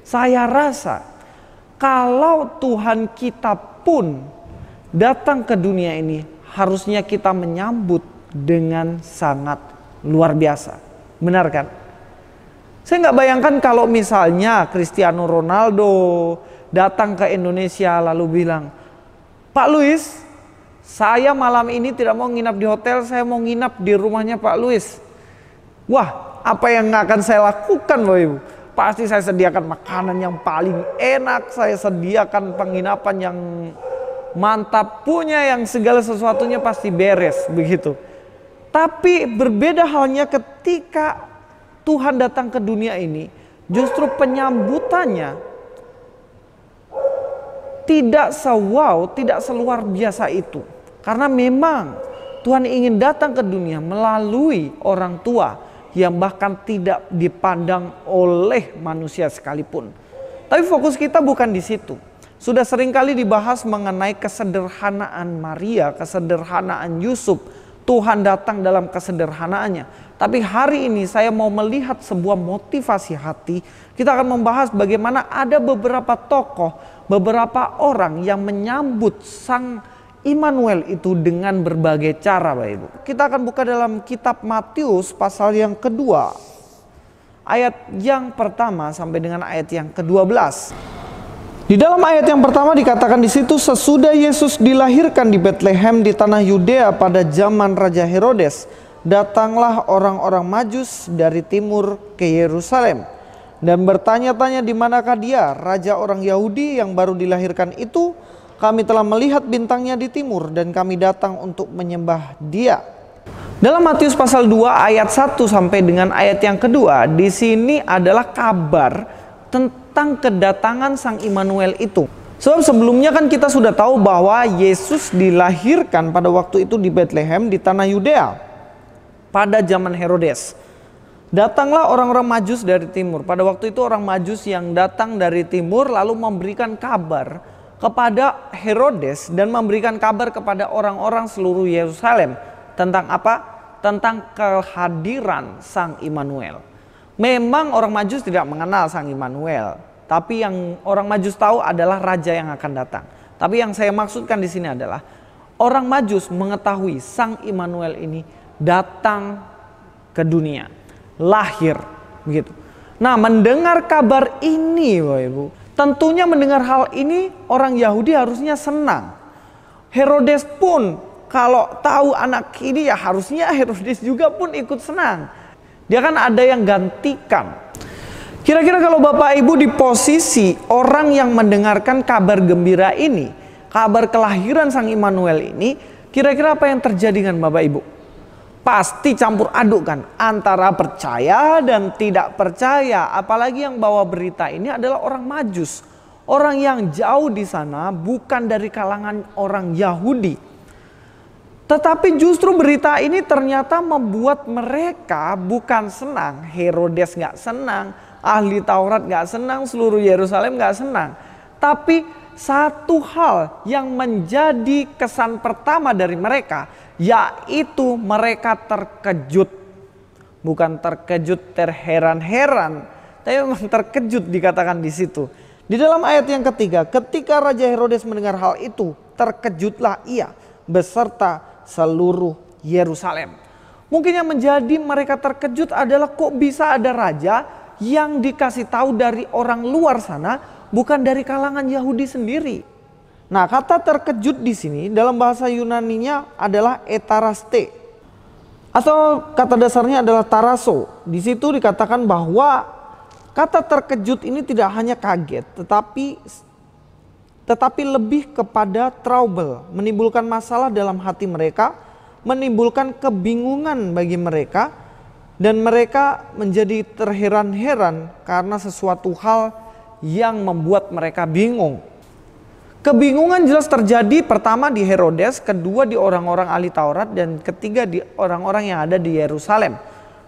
Saya rasa kalau Tuhan kita pun datang ke dunia ini, harusnya kita menyambut dengan sangat luar biasa. Benar kan? Saya nggak bayangkan kalau misalnya Cristiano Ronaldo datang ke Indonesia lalu bilang, Pak Luis, saya malam ini tidak mau nginap di hotel, saya mau nginap di rumahnya Pak Luis. Wah, apa yang akan saya lakukan Bapak Ibu? Pasti saya sediakan makanan yang paling enak, saya sediakan penginapan yang mantap, punya yang segala sesuatunya pasti beres begitu. Tapi berbeda halnya ketika Tuhan datang ke dunia ini, justru penyambutannya tidak se-wow, tidak seluar biasa itu. Karena memang Tuhan ingin datang ke dunia melalui orang tua yang bahkan tidak dipandang oleh manusia sekalipun. Tapi fokus kita bukan di situ. Sudah seringkali dibahas mengenai kesederhanaan Maria, kesederhanaan Yusuf. Tuhan datang dalam kesederhanaannya. Tapi hari ini saya mau melihat sebuah motivasi hati. Kita akan membahas bagaimana ada beberapa tokoh, beberapa orang yang menyambut Sang Immanuel itu dengan berbagai cara, Bapak Ibu. Kita akan buka dalam kitab Matius pasal yang kedua, ayat yang pertama sampai dengan ayat yang ke-12. Di dalam ayat yang pertama dikatakan di situ, sesudah Yesus dilahirkan di Betlehem di tanah Yudea pada zaman Raja Herodes, datanglah orang-orang Majus dari timur ke Yerusalem dan bertanya-tanya di manakah dia, raja orang Yahudi yang baru dilahirkan itu. Kami telah melihat bintangnya di timur dan kami datang untuk menyembah dia. Dalam Matius pasal 2 ayat 1 sampai dengan ayat yang kedua, di sini adalah kabar tentang kedatangan Sang Immanuel itu. Sebab sebelumnya kan kita sudah tahu bahwa Yesus dilahirkan pada waktu itu di Betlehem di tanah Yudea pada zaman Herodes. Datanglah orang-orang Majus dari timur. Pada waktu itu orang Majus yang datang dari timur lalu memberikan kabar kepada Herodes dan memberikan kabar kepada orang-orang seluruh Yerusalem tentang apa? Tentang kehadiran Sang Immanuel. Memang orang Majus tidak mengenal Sang Immanuel, tapi yang orang Majus tahu adalah raja yang akan datang. Tapi yang saya maksudkan di sini adalah orang Majus mengetahui Sang Immanuel ini datang ke dunia, lahir begitu. Nah, mendengar kabar ini, Bapak Ibu, tentunya mendengar hal ini orang Yahudi harusnya senang. Herodes pun kalau tahu anak ini ya harusnya Herodes juga pun ikut senang. Dia kan ada yang gantikan. Kira-kira kalau Bapak Ibu di posisi orang yang mendengarkan kabar gembira ini, kabar kelahiran Sang Immanuel ini, kira-kira apa yang terjadi dengan Bapak Ibu? Pasti campur aduk kan antara percaya dan tidak percaya. Apalagi yang bawa berita ini adalah orang Majus, orang yang jauh di sana, bukan dari kalangan orang Yahudi. Tetapi justru berita ini ternyata membuat mereka bukan senang. Herodes gak senang, ahli Taurat gak senang, seluruh Yerusalem gak senang. Tapi satu hal yang menjadi kesan pertama dari mereka, yaitu mereka terkejut. Bukan terkejut terheran-heran, tapi memang terkejut dikatakan di situ. Di dalam ayat yang ketiga, ketika Raja Herodes mendengar hal itu, terkejutlah ia beserta seluruh Yerusalem. Mungkin yang menjadi mereka terkejut adalah kok bisa ada raja yang dikasih tahu dari orang luar sana, bukan dari kalangan Yahudi sendiri. Nah, kata terkejut di sini dalam bahasa Yunaninya adalah etaraste, atau kata dasarnya adalah taraso. Di situ dikatakan bahwa kata terkejut ini tidak hanya kaget, tetapi lebih kepada trouble, menimbulkan masalah dalam hati mereka, menimbulkan kebingungan bagi mereka, dan mereka menjadi terheran-heran karena sesuatu hal yang membuat mereka bingung. Kebingungan jelas terjadi pertama di Herodes, kedua di orang-orang ahli Taurat, dan ketiga di orang-orang yang ada di Yerusalem.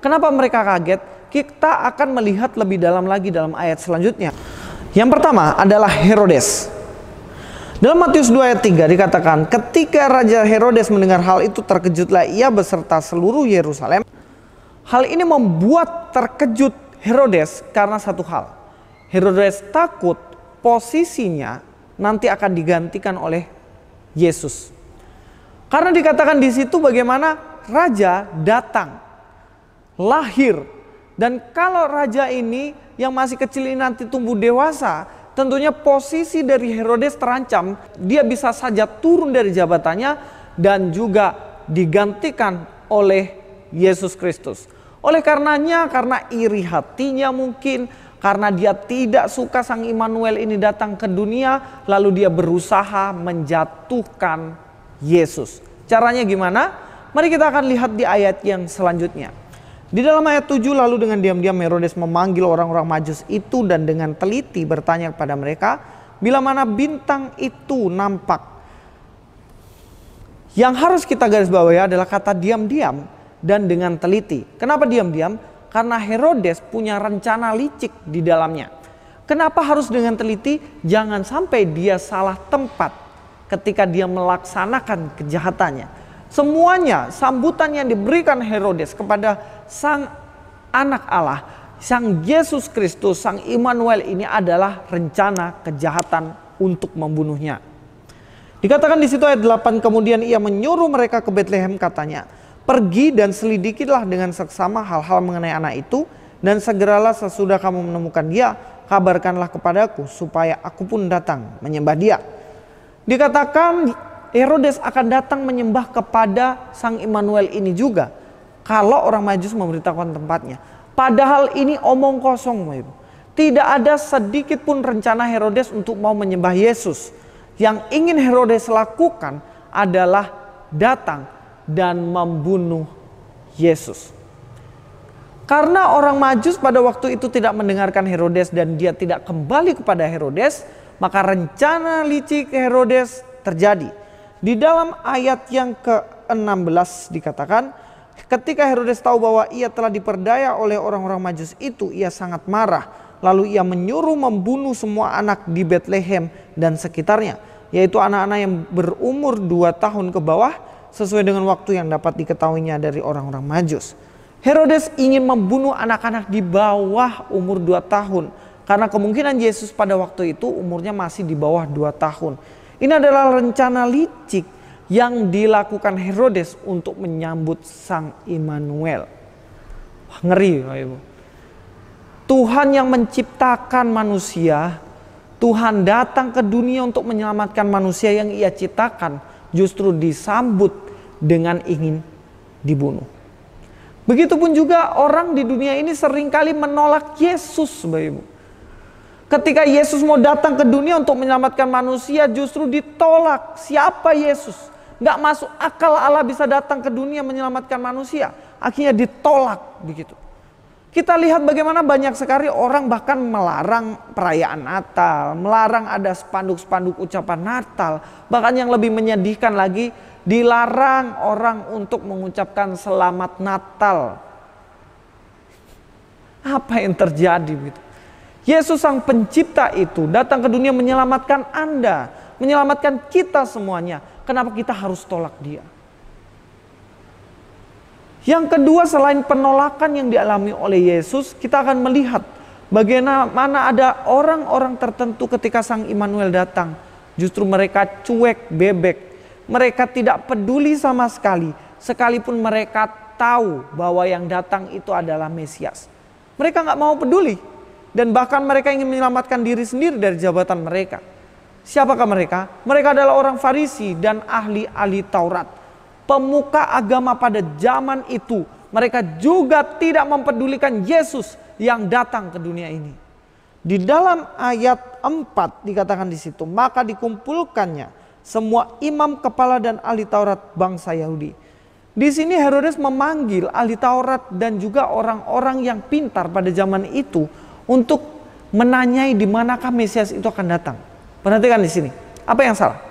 Kenapa mereka kaget? Kita akan melihat lebih dalam lagi dalam ayat selanjutnya. Yang pertama adalah Herodes. Dalam Matius 2 ayat 3 dikatakan, ketika Raja Herodes mendengar hal itu, terkejutlah ia beserta seluruh Yerusalem. Hal ini membuat terkejut Herodes karena satu hal, Herodes takut posisinya nanti akan digantikan oleh Yesus. Karena dikatakan di situ bagaimana raja datang, lahir. Dan kalau raja ini yang masih kecil ini nanti tumbuh dewasa, tentunya posisi dari Herodes terancam. Dia bisa saja turun dari jabatannya dan juga digantikan oleh Yesus Kristus. Oleh karenanya, karena iri hatinya mungkin, karena dia tidak suka Sang Immanuel ini datang ke dunia, lalu dia berusaha menjatuhkan Yesus. Caranya gimana? Mari kita akan lihat di ayat yang selanjutnya. Di dalam ayat 7, lalu dengan diam-diam Herodes memanggil orang-orang Majus itu dan dengan teliti bertanya kepada mereka, bila mana bintang itu nampak. Yang harus kita garis bawahi adalah kata diam-diam dan dengan teliti. Kenapa diam-diam? Karena Herodes punya rencana licik di dalamnya. Kenapa harus dengan teliti? Jangan sampai dia salah tempat ketika dia melaksanakan kejahatannya. Semuanya sambutan yang diberikan Herodes kepada Sang Anak Allah, Sang Yesus Kristus, Sang Immanuel ini adalah rencana kejahatan untuk membunuhnya. Dikatakan di situ ayat 8, kemudian ia menyuruh mereka ke Betlehem, katanya, pergi dan selidikilah dengan seksama hal-hal mengenai anak itu, dan segeralah sesudah kamu menemukan dia, kabarkanlah kepadaku supaya aku pun datang menyembah dia. Dikatakan Herodes akan datang menyembah kepada Sang Immanuel ini juga kalau orang Majus memberitahukan tempatnya. Padahal ini omong kosong, Ibu. Tidak ada sedikit pun rencana Herodes untuk mau menyembah Yesus. Yang ingin Herodes lakukan adalah datang dan membunuh Yesus. Karena orang Majus pada waktu itu tidak mendengarkan Herodes dan dia tidak kembali kepada Herodes, maka rencana licik Herodes terjadi. Di dalam ayat yang ke-16 dikatakan, ketika Herodes tahu bahwa ia telah diperdaya oleh orang-orang Majus itu, ia sangat marah. Lalu ia menyuruh membunuh semua anak di Betlehem dan sekitarnya, yaitu anak-anak yang berumur 2 tahun ke bawah, sesuai dengan waktu yang dapat diketahuinya dari orang-orang Majus. Herodes ingin membunuh anak-anak di bawah umur 2 tahun. Karena kemungkinan Yesus pada waktu itu umurnya masih di bawah 2 tahun. Ini adalah rencana licik yang dilakukan Herodes untuk menyambut Sang Immanuel. Wah, ngeri, Bapak Ibu. Tuhan yang menciptakan manusia, Tuhan datang ke dunia untuk menyelamatkan manusia yang ia ciptakan, justru disambut dengan ingin dibunuh. Begitupun juga orang di dunia ini seringkali menolak Yesus, Bapak Ibu. Ketika Yesus mau datang ke dunia untuk menyelamatkan manusia, justru ditolak. Siapa Yesus? Gak masuk akal Allah bisa datang ke dunia menyelamatkan manusia. Akhirnya ditolak begitu. Kita lihat bagaimana banyak sekali orang bahkan melarang perayaan Natal, melarang ada spanduk-spanduk ucapan Natal. Bahkan yang lebih menyedihkan lagi, dilarang orang untuk mengucapkan selamat Natal. Apa yang terjadi begitu? Yesus Sang Pencipta itu datang ke dunia menyelamatkan Anda, menyelamatkan kita semuanya. Kenapa kita harus tolak Dia? Yang kedua, selain penolakan yang dialami oleh Yesus, kita akan melihat bagaimana ada orang-orang tertentu ketika Sang Immanuel datang. Justru mereka cuek bebek. Mereka tidak peduli sama sekali. Sekalipun mereka tahu bahwa yang datang itu adalah Mesias. Mereka gak mau peduli. Dan bahkan mereka ingin menyelamatkan diri sendiri dari jabatan mereka. Siapakah mereka? Mereka adalah orang Farisi dan ahli-ahli Taurat. Pemuka agama pada zaman itu. Mereka juga tidak mempedulikan Yesus yang datang ke dunia ini. Di dalam ayat 4 dikatakan di situ, maka dikumpulkannya semua imam kepala dan ahli Taurat bangsa Yahudi. Di sini Herodes memanggil ahli Taurat dan juga orang-orang yang pintar pada zaman itu untuk menanyai di manakah Mesias itu akan datang. Perhatikan di sini. Apa yang salah?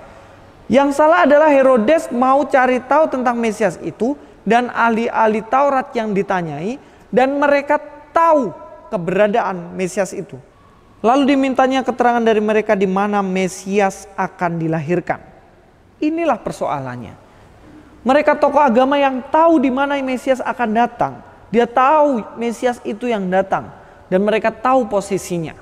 Yang salah adalah Herodes mau cari tahu tentang Mesias itu dan ahli-ahli Taurat yang ditanyai dan mereka tahu keberadaan Mesias itu. Lalu dimintanya keterangan dari mereka di mana Mesias akan dilahirkan. Inilah persoalannya. Mereka tokoh agama yang tahu di mana Mesias akan datang. Dia tahu Mesias itu yang datang. Dan mereka tahu posisinya.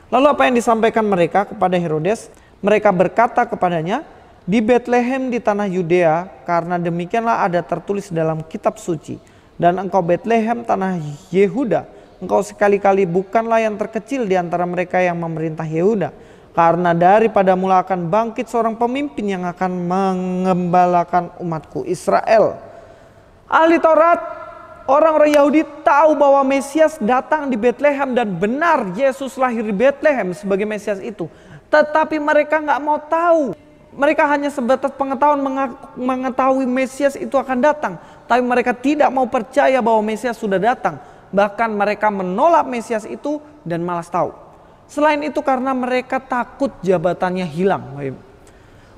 Lalu apa yang disampaikan mereka kepada Herodes? Mereka berkata kepadanya, di Betlehem di tanah Yudea, karena demikianlah ada tertulis dalam kitab suci. Dan engkau Betlehem tanah Yehuda, engkau sekali-kali bukanlah yang terkecil di antara mereka yang memerintah Yehuda. Karena daripada mula akan bangkit seorang pemimpin yang akan mengembalakan umatku Israel. Ahli Taurat, orang-orang Yahudi tahu bahwa Mesias datang di Betlehem dan benar Yesus lahir di Betlehem sebagai Mesias itu. Tetapi mereka nggak mau tahu. Mereka hanya sebatas pengetahuan mengetahui Mesias itu akan datang. Tapi mereka tidak mau percaya bahwa Mesias sudah datang. Bahkan mereka menolak Mesias itu dan malas tahu. Selain itu karena mereka takut jabatannya hilang.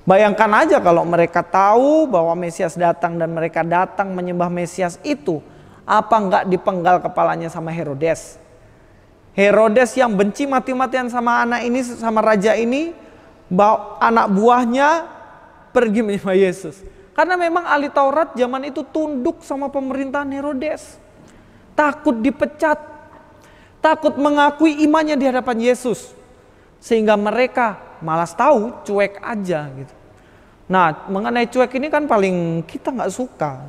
Bayangkan aja kalau mereka tahu bahwa Mesias datang dan mereka datang menyembah Mesias itu. Apa enggak dipenggal kepalanya sama Herodes? Herodes yang benci mati-matian sama anak ini, sama raja ini. Bawa anak buahnya pergi menyembah Yesus. Karena memang ahli Taurat zaman itu tunduk sama pemerintahan Herodes. Takut dipecat. Takut mengakui imannya di hadapan Yesus. Sehingga mereka malas tahu, cuek aja gitu. Nah, mengenai cuek ini kan paling kita nggak suka.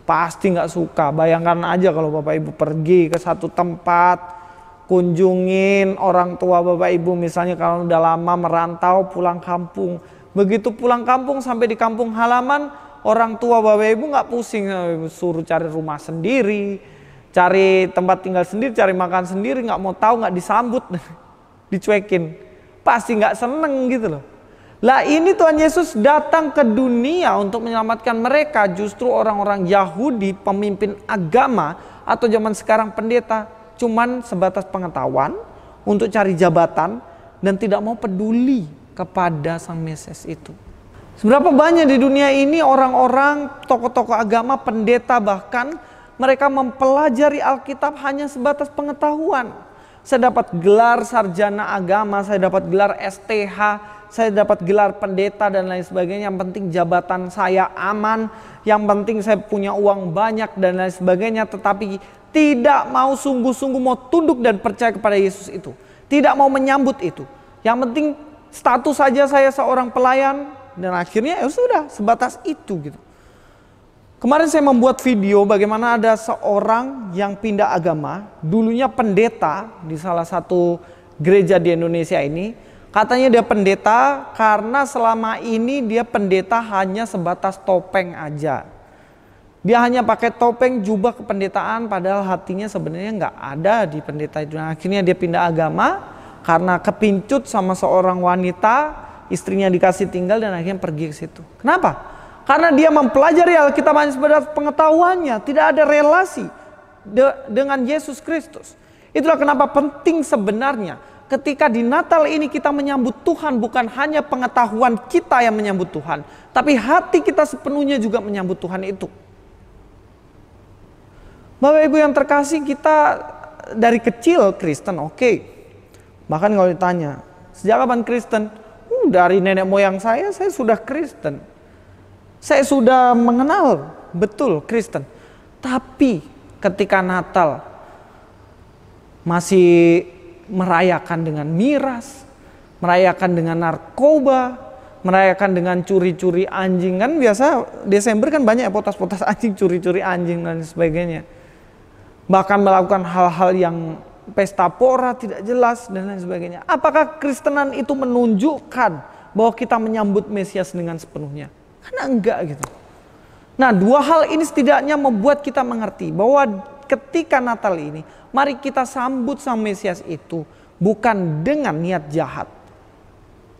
Pasti nggak suka. Bayangkan aja kalau Bapak Ibu pergi ke satu tempat, kunjungin orang tua Bapak Ibu, misalnya kalau udah lama merantau pulang kampung. Begitu pulang kampung sampai di kampung halaman, orang tua Bapak Ibu nggak pusing, suruh cari rumah sendiri, cari tempat tinggal sendiri, cari makan sendiri, nggak mau tahu, nggak disambut, dicuekin. Pasti nggak seneng gitu loh. Lah ini Tuhan Yesus datang ke dunia untuk menyelamatkan mereka, justru orang-orang Yahudi, pemimpin agama atau zaman sekarang pendeta, cuman sebatas pengetahuan untuk cari jabatan dan tidak mau peduli kepada sang Mesias itu. Seberapa banyak di dunia ini orang-orang, tokoh-tokoh agama, pendeta bahkan mereka mempelajari Alkitab hanya sebatas pengetahuan. Saya dapat gelar sarjana agama, saya dapat gelar STH, saya dapat gelar pendeta dan lain sebagainya. Yang penting jabatan saya aman, yang penting saya punya uang banyak dan lain sebagainya. Tetapi tidak mau sungguh-sungguh mau tunduk dan percaya kepada Yesus itu. Tidak mau menyambut itu. Yang penting status saja saya seorang pelayan. Dan akhirnya ya sudah sebatas itu gitu. Kemarin saya membuat video bagaimana ada seorang yang pindah agama. Dulunya pendeta di salah satu gereja di Indonesia ini. Katanya dia pendeta karena selama ini dia pendeta hanya sebatas topeng aja. Dia hanya pakai topeng jubah kependetaan padahal hatinya sebenarnya nggak ada di pendeta itu. Nah, akhirnya dia pindah agama karena kepincut sama seorang wanita, istrinya dikasih tinggal dan akhirnya pergi ke situ. Kenapa? Karena dia mempelajari Alkitab hanya sebatas pengetahuannya, tidak ada relasi dengan Yesus Kristus. Itulah kenapa penting sebenarnya ketika di Natal ini kita menyambut Tuhan, bukan hanya pengetahuan kita yang menyambut Tuhan, tapi hati kita sepenuhnya juga menyambut Tuhan itu. Bapak Ibu yang terkasih, kita dari kecil Kristen, oke. Bahkan kalau ditanya, sejak kapan Kristen? Dari nenek moyang saya sudah Kristen. Saya sudah mengenal betul Kristen. Tapi ketika Natal masih merayakan dengan miras, merayakan dengan narkoba, merayakan dengan curi-curi anjing. Kan biasa Desember kan banyak potas-potas anjing, curi-curi anjing dan sebagainya. Bahkan melakukan hal-hal yang pesta pora tidak jelas dan lain sebagainya. Apakah Kristenan itu menunjukkan bahwa kita menyambut Mesias dengan sepenuhnya? Karena enggak gitu. Nah, dua hal ini setidaknya membuat kita mengerti bahwa ketika Natal ini, mari kita sambut sang Mesias itu bukan dengan niat jahat.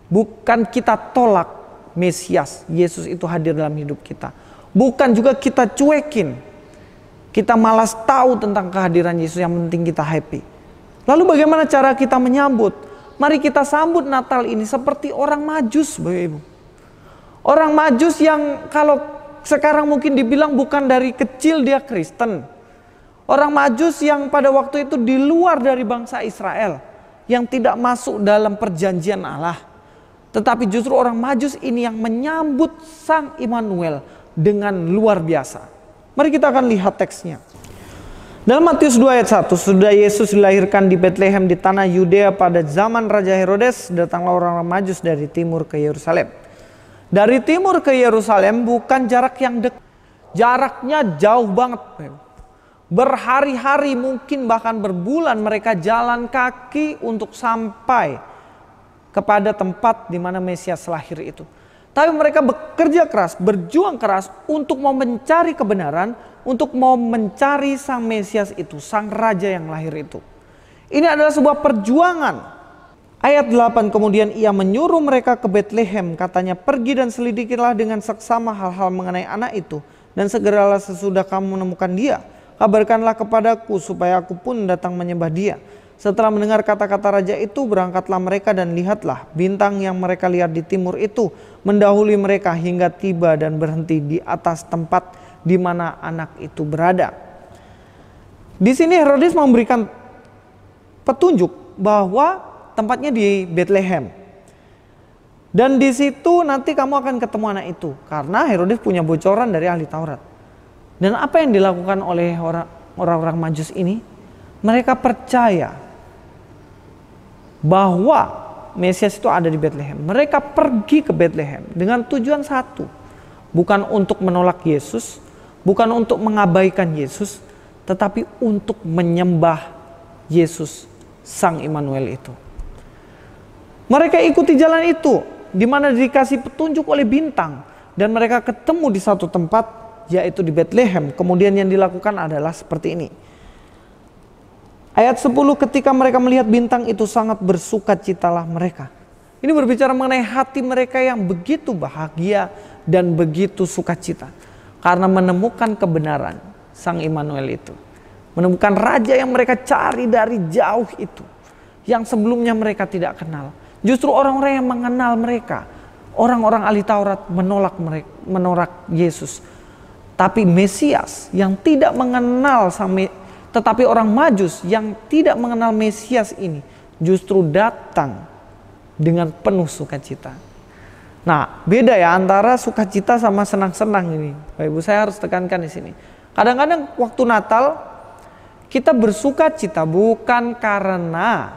Bukan kita tolak Mesias, Yesus itu hadir dalam hidup kita. Bukan juga kita cuekin. Kita malas tahu tentang kehadiran Yesus, yang penting kita happy. Lalu bagaimana cara kita menyambut? Mari kita sambut Natal ini seperti orang Majus, Bapak Ibu. Orang Majus yang kalau sekarang mungkin dibilang bukan dari kecil dia Kristen. Orang Majus yang pada waktu itu di luar dari bangsa Israel, yang tidak masuk dalam perjanjian Allah. Tetapi justru orang Majus ini yang menyambut Sang Immanuel dengan luar biasa. Mari kita akan lihat teksnya. Dalam Matius 2 ayat 1, sudah Yesus dilahirkan di Betlehem di tanah Yudea pada zaman Raja Herodes, datanglah orang-orang Majus dari timur ke Yerusalem. Dari timur ke Yerusalem bukan jarak yang dekat, jaraknya jauh banget. Berhari-hari, mungkin bahkan berbulan mereka jalan kaki untuk sampai kepada tempat di mana Mesias lahir itu. Tapi mereka bekerja keras, berjuang keras untuk mau mencari kebenaran, untuk mau mencari sang Mesias itu, sang Raja yang lahir itu. Ini adalah sebuah perjuangan. Ayat 8, kemudian ia menyuruh mereka ke Betlehem, katanya, pergi dan selidikilah dengan seksama hal-hal mengenai anak itu, dan segeralah sesudah kamu menemukan dia, kabarkanlah kepadaku supaya aku pun datang menyembah dia. Setelah mendengar kata-kata raja itu, berangkatlah mereka dan lihatlah bintang yang mereka lihat di timur itu mendahului mereka hingga tiba dan berhenti di atas tempat di mana anak itu berada. Di sini Herodes memberikan petunjuk bahwa tempatnya di Betlehem. Dan di situ nanti kamu akan ketemu anak itu, karena Herodes punya bocoran dari ahli Taurat. Dan apa yang dilakukan oleh orang-orang Majus ini? Mereka percaya bahwa Mesias itu ada di Betlehem. Mereka pergi ke Betlehem dengan tujuan satu, bukan untuk menolak Yesus, bukan untuk mengabaikan Yesus, tetapi untuk menyembah Yesus, Sang Immanuel itu. Mereka ikuti jalan itu, di mana dikasih petunjuk oleh bintang, dan mereka ketemu di satu tempat, yaitu di Betlehem. Kemudian yang dilakukan adalah seperti ini. Ayat 10, ketika mereka melihat bintang itu sangat bersukacitalah mereka. Ini berbicara mengenai hati mereka yang begitu bahagia dan begitu sukacita. Karena menemukan kebenaran Sang Immanuel itu. Menemukan Raja yang mereka cari dari jauh itu. Yang sebelumnya mereka tidak kenal. Justru orang-orang yang mengenal mereka, orang-orang ahli Taurat menolak Yesus. Tapi Mesias yang tidak mengenal tetapi orang Majus yang tidak mengenal Mesias ini justru datang dengan penuh sukacita. Nah, beda ya antara sukacita sama senang-senang ini. Bapak Ibu, saya harus tekankan di sini. Kadang-kadang waktu Natal kita bersukacita bukan karena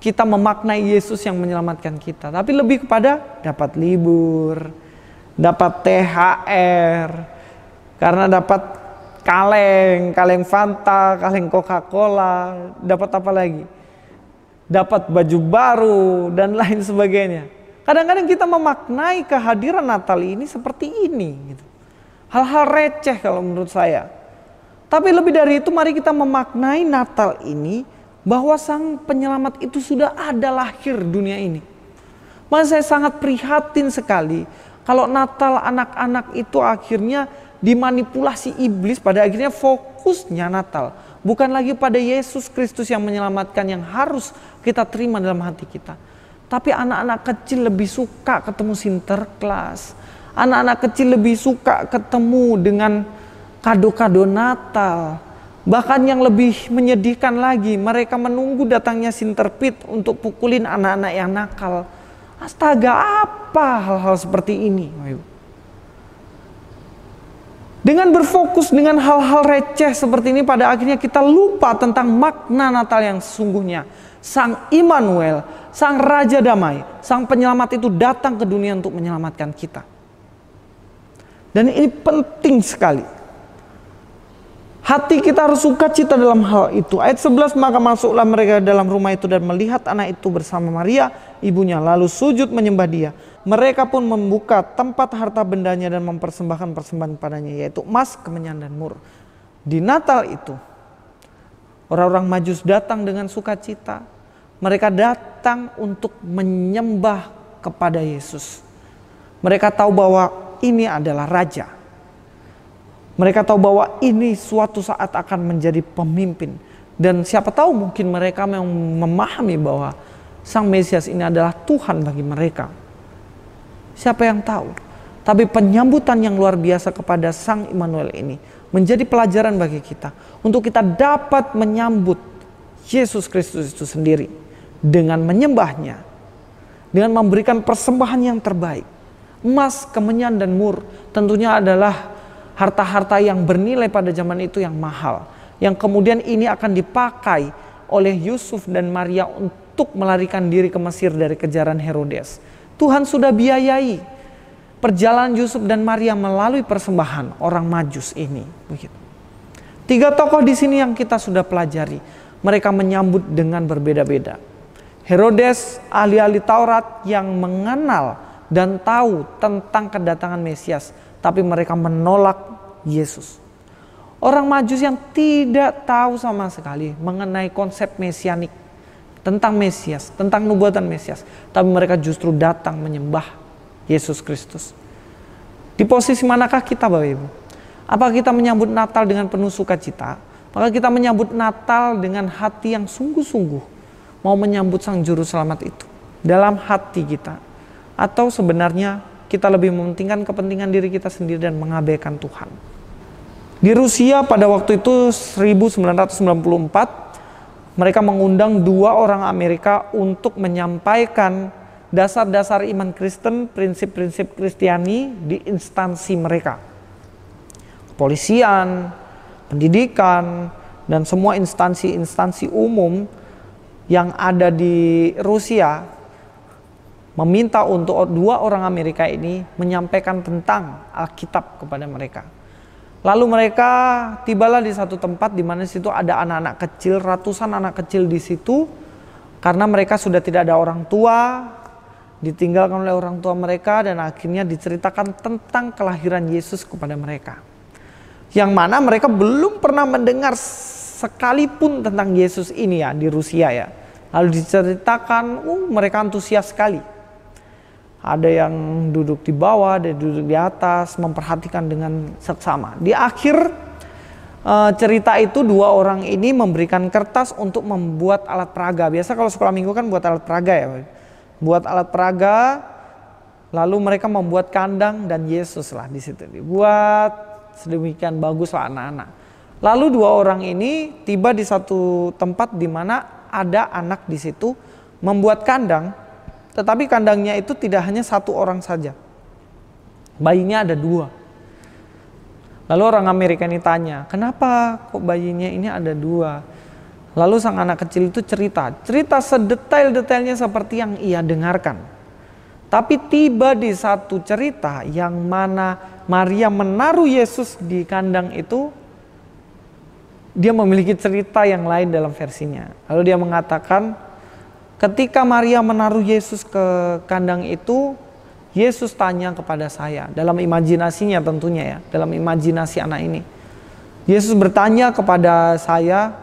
kita memaknai Yesus yang menyelamatkan kita, tapi lebih kepada dapat libur, dapat THR, karena dapat kaleng Fanta, kaleng Coca-Cola, dapat apa lagi? Dapat baju baru dan lain sebagainya. Kadang-kadang kita memaknai kehadiran Natal ini seperti ini, gitu. Hal-hal receh kalau menurut saya. Tapi lebih dari itu, mari kita memaknai Natal ini bahwa Sang Penyelamat itu sudah ada lahir dunia ini. Maka saya sangat prihatin sekali kalau Natal anak-anak itu akhirnya dimanipulasi iblis, pada akhirnya fokusnya Natal bukan lagi pada Yesus Kristus yang menyelamatkan yang harus kita terima dalam hati kita. Tapi anak-anak kecil lebih suka ketemu Sinterklas. Anak-anak kecil lebih suka ketemu dengan kado-kado Natal. Bahkan yang lebih menyedihkan lagi, mereka menunggu datangnya Sinterpit untuk pukulin anak-anak yang nakal. Astaga, apa hal-hal seperti ini? Dengan berfokus dengan hal-hal receh seperti ini, pada akhirnya kita lupa tentang makna Natal yang sesungguhnya. Sang Immanuel, Sang Raja Damai, Sang Penyelamat itu datang ke dunia untuk menyelamatkan kita. Dan ini penting sekali. Hati kita harus sukacita dalam hal itu. Ayat 11, maka masuklah mereka dalam rumah itu dan melihat anak itu bersama Maria, ibunya, lalu sujud menyembah dia. Mereka pun membuka tempat harta bendanya dan mempersembahkan persembahan padanya, yaitu emas, kemenyan, dan mur. Di Natal itu, orang-orang Majus datang dengan sukacita. Mereka datang untuk menyembah kepada Yesus. Mereka tahu bahwa ini adalah Raja. Mereka tahu bahwa ini suatu saat akan menjadi pemimpin. Dan siapa tahu mungkin mereka memahami bahwa Sang Mesias ini adalah Tuhan bagi mereka. Siapa yang tahu? Tapi penyambutan yang luar biasa kepada Sang Immanuel ini menjadi pelajaran bagi kita. Untuk kita dapat menyambut Yesus Kristus itu sendiri. Dengan menyembahnya. Dengan memberikan persembahan yang terbaik. Emas, kemenyan, dan mur tentunya adalah harta-harta yang bernilai pada zaman itu yang mahal. yang kemudian ini akan dipakai oleh Yusuf dan Maria untuk melarikan diri ke Mesir dari kejaran Herodes. Tuhan sudah biayai perjalanan Yusuf dan Maria melalui persembahan orang Majus ini. Begitu. 3 tokoh di sini yang kita sudah pelajari, mereka menyambut dengan berbeda-beda. Herodes, ahli-ahli Taurat yang mengenal dan tahu tentang kedatangan Mesias, tapi mereka menolak Yesus. Orang Majus yang tidak tahu sama sekali mengenai konsep mesianik, tentang Mesias, tentang nubuatan Mesias, tapi mereka justru datang menyembah Yesus Kristus. Di posisi manakah kita, Bapak Ibu? Apakah kita menyambut Natal dengan penuh sukacita? Apakah kita menyambut Natal dengan hati yang sungguh-sungguh mau menyambut Sang Juru Selamat itu dalam hati kita? Atau sebenarnya kita lebih mementingkan kepentingan diri kita sendiri dan mengabaikan Tuhan? Di Rusia pada waktu itu 1994, mereka mengundang 2 orang Amerika untuk menyampaikan dasar-dasar iman Kristen, prinsip-prinsip Kristiani di instansi mereka. Kepolisian, pendidikan, dan semua instansi-instansi umum yang ada di Rusia meminta untuk 2 orang Amerika ini menyampaikan tentang Alkitab kepada mereka. Lalu mereka tibalah di satu tempat di mana situ ada anak-anak kecil, ratusan anak kecil di situ, karena mereka sudah tidak ada orang tua, ditinggalkan oleh orang tua mereka, dan akhirnya diceritakan tentang kelahiran Yesus kepada mereka. Yang mana mereka belum pernah mendengar sekalipun tentang Yesus ini ya di Rusia ya. Lalu diceritakan, mereka antusias sekali. Ada yang duduk di bawah, ada yang duduk di atas, memperhatikan dengan seksama. Di akhir cerita itu 2 orang ini memberikan kertas untuk membuat alat peraga. Biasa kalau sekolah minggu kan buat alat peraga ya. Buat alat peraga, lalu mereka membuat kandang dan Yesus lah di situ. Dibuat sedemikian bagus lah anak-anak. Lalu 2 orang ini tiba di satu tempat di mana ada anak di situ membuat kandang. Tetapi kandangnya itu tidak hanya 1 orang saja. Bayinya ada 2. Lalu orang Amerika ini tanya, kenapa kok bayinya ini ada 2? Lalu sang anak kecil itu cerita sedetail-detailnya seperti yang ia dengarkan. Tapi tiba di satu cerita yang mana Maria menaruh Yesus di kandang itu, dia memiliki cerita yang lain dalam versinya. Lalu dia mengatakan, ketika Maria menaruh Yesus ke kandang itu, Yesus tanya kepada saya, dalam imajinasinya tentunya ya, dalam imajinasi anak ini. Yesus bertanya kepada saya,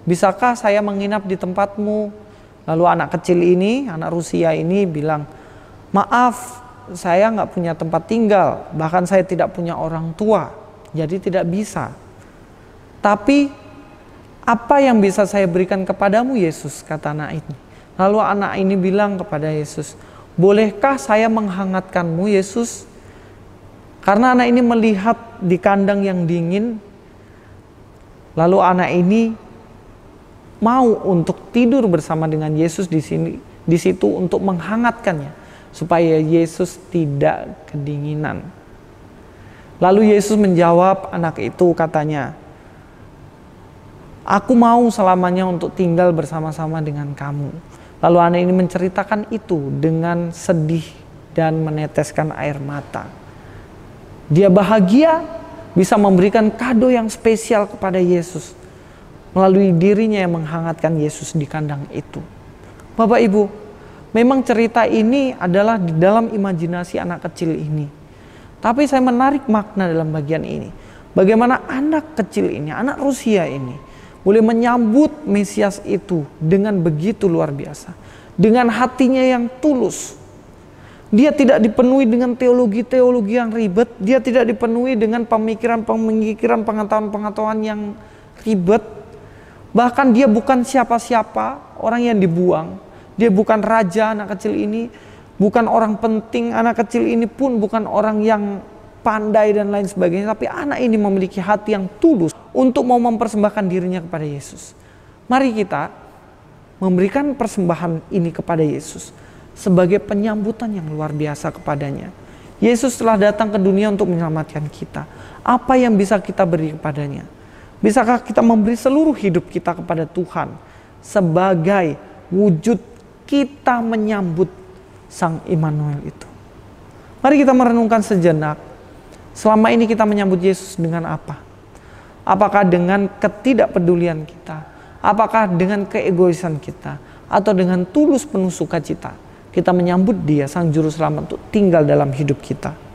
bisakah saya menginap di tempatmu? Lalu anak kecil ini, anak Rusia ini bilang, maaf, saya nggak punya tempat tinggal, bahkan saya tidak punya orang tua, jadi tidak bisa. Tapi apa yang bisa saya berikan kepadamu Yesus, kata anak ini. Lalu anak ini bilang kepada Yesus, bolehkah saya menghangatkanmu Yesus? Karena anak ini melihat di kandang yang dingin. Lalu anak ini mau untuk tidur bersama dengan Yesus di situ untuk menghangatkannya, supaya Yesus tidak kedinginan. Lalu Yesus menjawab anak itu, katanya, aku mau selamanya untuk tinggal bersama-sama dengan kamu. Lalu anak ini menceritakan itu dengan sedih dan meneteskan air mata. Dia bahagia bisa memberikan kado yang spesial kepada Yesus melalui dirinya yang menghangatkan Yesus di kandang itu. Bapak Ibu, memang cerita ini adalah di dalam imajinasi anak kecil ini. Tapi saya menarik makna dalam bagian ini. Bagaimana anak kecil ini, anak Rusia ini, boleh menyambut Mesias itu dengan begitu luar biasa. Dengan hatinya yang tulus. Dia tidak dipenuhi dengan teologi-teologi yang ribet. Dia tidak dipenuhi dengan pemikiran-pemikiran, pengetahuan-pengetahuan yang ribet. Bahkan dia bukan siapa-siapa, orang yang dibuang. Dia bukan raja anak kecil ini. Bukan orang penting, anak kecil ini pun bukan orang yang pandai dan lain sebagainya, tapi anak ini memiliki hati yang tulus untuk mau mempersembahkan dirinya kepada Yesus. Mari kita memberikan persembahan ini kepada Yesus sebagai penyambutan yang luar biasa kepadanya. Yesus telah datang ke dunia untuk menyelamatkan kita. Apa yang bisa kita beri kepadanya? Bisakah kita memberi seluruh hidup kita kepada Tuhan sebagai wujud kita menyambut Sang Immanuel itu? Mari kita merenungkan sejenak. Selama ini kita menyambut Yesus dengan apa? Apakah dengan ketidakpedulian kita? Apakah dengan keegoisan kita? Atau dengan tulus penuh sukacita kita menyambut Dia, Sang Juru Selamat, untuk tinggal dalam hidup kita?